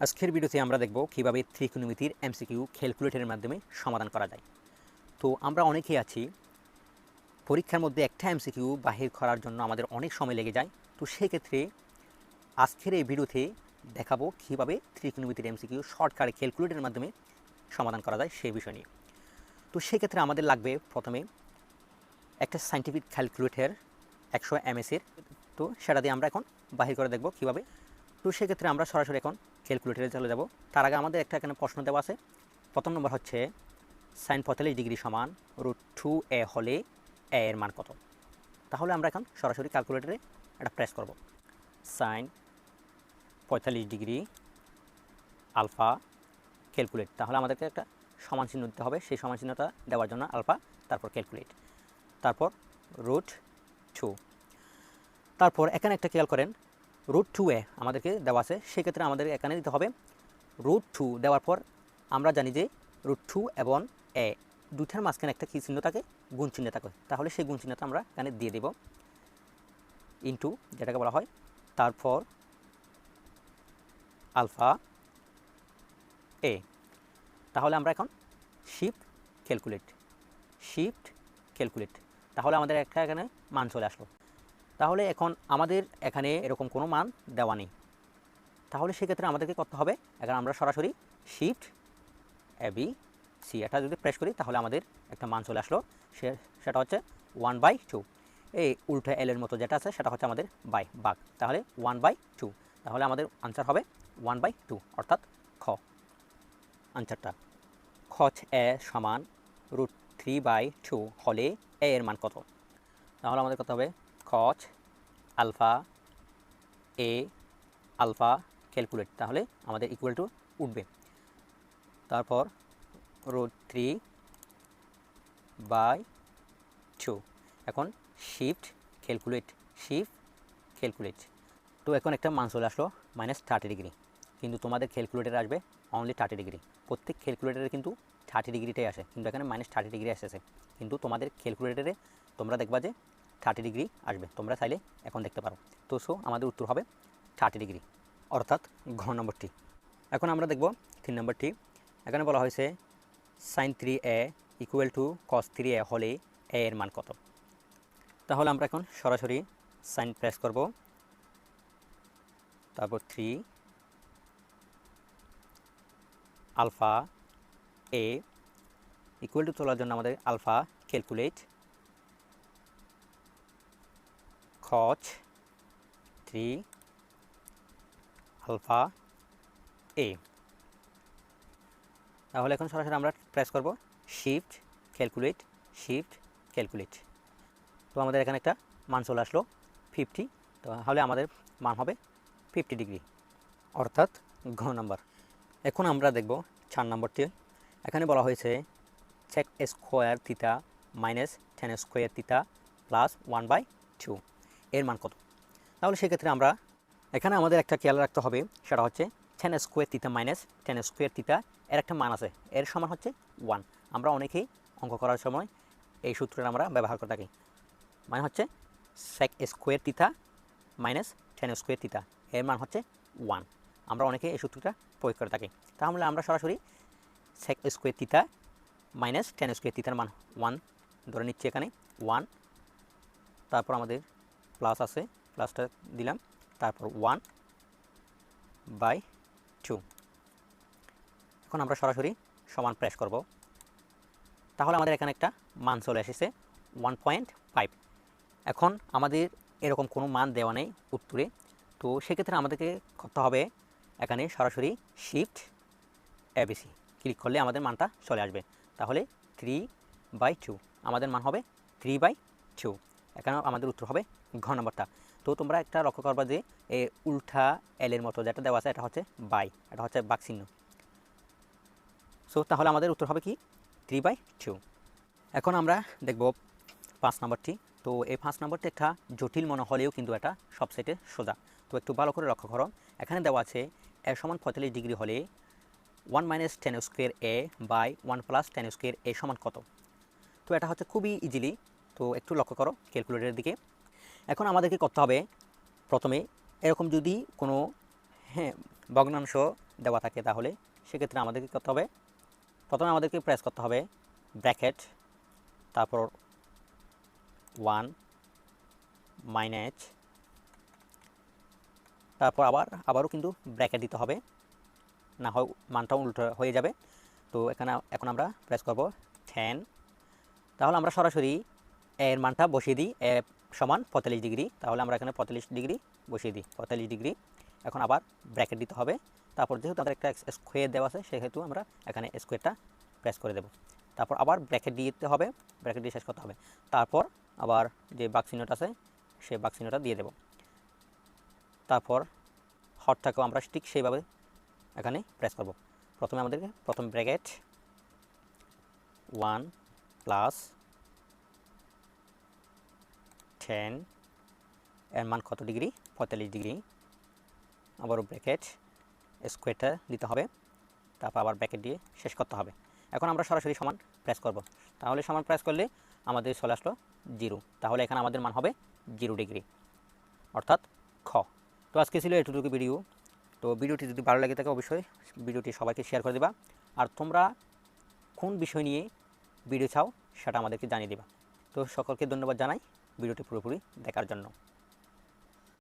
আজকের ভিডিওতে আমরা দেখব কিভাবে ত্রিকোণমিতির এমসিকিউ ক্যালকুলেটরের মাধ্যমে সমাধান করা যায়। তো আমরা অনেকেই আছি পরীক্ষার মধ্যে একটা এমসিকিউ বাহির করার জন্য আমাদের অনেক সময় লেগে যায়। তো সেক্ষেত্রে আজকের এই ভিডিওতে দেখাবো কিভাবে ত্রিকোণমিতির এমসিকিউ শর্টকাটে ক্যালকুলেটরের মাধ্যমে সমাধান করা যায় সেই বিষয় নিয়ে। তো সেক্ষেত্রে আমাদের লাগবে প্রথমে একটা সায়েন্টিফিক ক্যালকুলেটর 100 mS-এর। তো সেটা দিয়ে আমরা এখন বাহির করে দেখব কিভাবে। তো সেক্ষেত্রে আমরা সরাসরি এখন ক্যালকুলেটরে চলে যাব। তার আগে আমাদের একটা এখানে প্রশ্ন দেওয়া আছে। প্রথম নম্বর হচ্ছে sin 45 ডিগ্রি সমান √2a হলে a এর মান কত। তাহলে আমরা এখন সরাসরি ক্যালকুলেটরে এটা প্রেস করব। sin 45 degree alpha calculate. তাহলে আমাদেরকে একটা সমান চিহ্ন দিতে হবে। সেই সমান চিহ্নটা দেওয়ার জন্য আলফা, তারপর ক্যালকুলেট, তারপর √2। তারপর এখানে একটা খেয়াল করেন, √2a আমাদেরকে দেওয়া আছে, সেক্ষেত্রে আমাদের এখানে দিতে হবে √2। দেওয়ার পর আমরা জানি যে √2 এবং a দুইটার মাঝখানে একটা কী চিহ্ন থাকে, গুণ চিহ্ন থাকে। তাহলে সেই গুণ চিহ্নটা আমরা এখানে দিয়ে দেব, ইনটু যেটাকে বলা হয়, তারপর আলফা a। তাহলে আমরা এখন শিফট ক্যালকুলেট, তাহলে আমাদের একটা এখানে মান চলে আসলো। তাহলে এখন আমাদের এখানে এরকম কোনো মান দেওয়া নেই। তাহলে সেক্ষেত্রে আমাদেরকে করতে হবে, এখন আমরা সরাসরি শিফট ABC এটা যদি প্রেস করি তাহলে আমাদের একটা মান চলে আসলো। সেটা হচ্ছে 1/2। এই উল্টা এলের মতো যেটা আছে সেটা হচ্ছে আমাদের ভাগ। তাহলে 1/2। তাহলে আমাদের আনসার হবে 1/2, অর্থাৎ খ আনসারটা। খ a সমান √3/2 হলে a এর মান কত। তাহলে আমাদের কত হবে, cos alpha a alpha calculate. তাহলে আমাদের ইকুয়াল টু উঠবে, তারপর √3/2। এখন শিফট ক্যালকুলেট। তো এখন একটা মান চলে আসলো -30 ডিগ্রি, কিন্তু তোমাদের ক্যালকুলেটারে আসবে অনলি 30 ডিগ্রি। প্রত্যেক ক্যালকুলেটারে কিন্তু 30 ডিগ্রিটাই আসে, কিন্তু এখানে -30 ডিগ্রি এসেছে। কিন্তু তোমাদের ক্যালকুলেটারে তোমরা দেখবা যে 30 ডিগ্রি আসবে, তোমরা চাইলে এখন দেখতে পারো। তো আমাদের উত্তর হবে 30 ডিগ্রি, অর্থাৎ ঘ নম্বরটি। এখন আমরা দেখব 3 নম্বরটি। এখানে বলা হয়েছে sin 3a equal to cos 3a হলে a এর মান কত। তাহলে আমরা এখন সরাসরি সাইন প্রেস করব, তারপর 3 আলফা a ইকুয়াল টু তোলার জন্য আমাদের alpha calculate, cos 3 alpha a। তাহলে এখন সরাসরি আমরা প্রেস করব শিফট ক্যালকুলেট। তো আমাদের এখানে একটা মান চলে আসলো 50। তাহলে আমাদের মান হবে 50 ডিগ্রি, অর্থাৎ ঘ নম্বর। এখন আমরা দেখব 4 নম্বরটি। এখানে বলা হয়েছে sec square theta minus tan square theta plus 1/2 এর মান কত। তাহলে সেক্ষেত্রে আমরা এখানে আমাদের একটা খেয়াল রাখতে হবে, সেটা হচ্ছে tan square theta minus tan square theta এর একটা মান আছে, এর সমান হচ্ছে 1। আমরা অনেকেই অঙ্ক করার সময় এই সূত্রটা আমরা ব্যবহার করে থাকি, মানে হচ্ছে sec square theta minus tan square theta এর মান হচ্ছে 1। আমরা অনেকে এই সূত্রটা প্রয়োগ করে থাকি। তাহলে আমরা সরাসরি sec square theta minus tan square থিটার মান 1 ধরে নিচ্ছি, এখানে 1, তারপর আমাদের প্লাস আছে, প্লাসটা দিলাম, তারপর 1/2। এখন আমরা সরাসরি সমান প্রেস করব। তাহলে আমাদের এখানে একটা মান চলে এসেছে 1.5। এখন আমাদের এরকম কোনো মান দেওয়া নেই উত্তরে। তো সেক্ষেত্রে আমাদেরকে করতে হবে এখানে সরাসরি শিফট ABC ক্লিক করলে আমাদের মানটা চলে আসবে। তাহলে 3/2 আমাদের মান হবে 3/2। এখানে আমাদের উত্তর হবে ঘ নম্বরটা। তো তোমরা একটা লক্ষ্য করবা যে এই উল্টা এলের মতো যেটা দেওয়া আছে এটা হচ্ছে এটা হচ্ছে বাক চিহ্ন। তাহলে আমাদের উত্তর হবে কি 3/2। এখন আমরা দেখব 5 নম্বরটি। তো এই 5 নম্বরটি একটা জটিল মনে হলেও কিন্তু এটা সবচেয়ে সোজা। তো একটু ভালো করে লক্ষ্য করো, এখানে দেওয়া আছে a সমান 45 ডিগ্রি হলে 1 minus tan square a by 1 plus tan square a সমান কত। তো এটা হচ্ছে খুবই ইজিলি। তো একটু লক্ষ্য করো ক্যালকুলেটরের দিকে। এখন আমাদেরকে করতে হবে প্রথমে এরকম যদি কোনো ভগ্নাংশ দেওয়া থাকে তাহলে সেক্ষেত্রে আমাদেরকে করতে হবে, প্রথমে আমাদেরকে প্রেস করতে হবে ব্র্যাকেট, তারপর 1 মাইনাস, তারপর আবারও কিন্তু ব্র্যাকেট দিতে হবে, না হয় মানটা উল্টো হয়ে যাবে। তো এখন আমরা প্রেস করব 10, তাহলে আমরা সরাসরি এর মানটা বসিয়ে দিই, এ সমান 45 ডিগ্রি, তাহলে আমরা এখানে 45 ডিগ্রি বসিয়ে দিই, 45 ডিগ্রি। এখন আবার ব্র্যাকেট দিতে হবে, তারপর যেহেতু আমাদের একটা স্কোয়ার দেওয়া আছে সেহেতু আমরা এখানে স্কোয়ারটা প্রেস করে দেব, তারপর আবার ব্র্যাকেট দিতে হবে, ব্র্যাকেট দিয়ে শেষ করতে হবে, তারপর আবার যে বাক্সিনোটা আছে সেই বাক্সিনোটা দিয়ে দেব, তারপর হরটাকেও আমরা ঠিক সেইভাবে এখানে প্রেস করব। প্রথমে আমাদেরকে প্রথম ব্র্যাকেট 1 প্লাস 10, এর মান কত ডিগ্রি? 45 ডিগ্রি। আবারও ব্র্যাকেট, স্কোয়ারটা দিতে হবে, তারপর আবার ব্র্যাকেট দিয়ে শেষ করতে হবে। এখন আমরা সরাসরি সমান প্রেস করব, তাহলে সমান প্রেস করলে আমাদের চলে আসলো 0, তাহলে এখানে আমাদের মান হবে 0 ডিগ্রি, অর্থাৎ খ। তো আজকে ছিল এটুকু ভিডিও। তো ভিডিওটি যদি ভালো লাগে থাকে অবশ্যই ভিডিওটি সবাইকে শেয়ার করে দেবা, আর তোমরা কোন বিষয় নিয়ে ভিডিও চাও সেটা আমাদেরকে জানিয়ে দেবা। তো সকলকে ধন্যবাদ জানাই ভিডিওটি পুরোপুরি দেখার জন্য।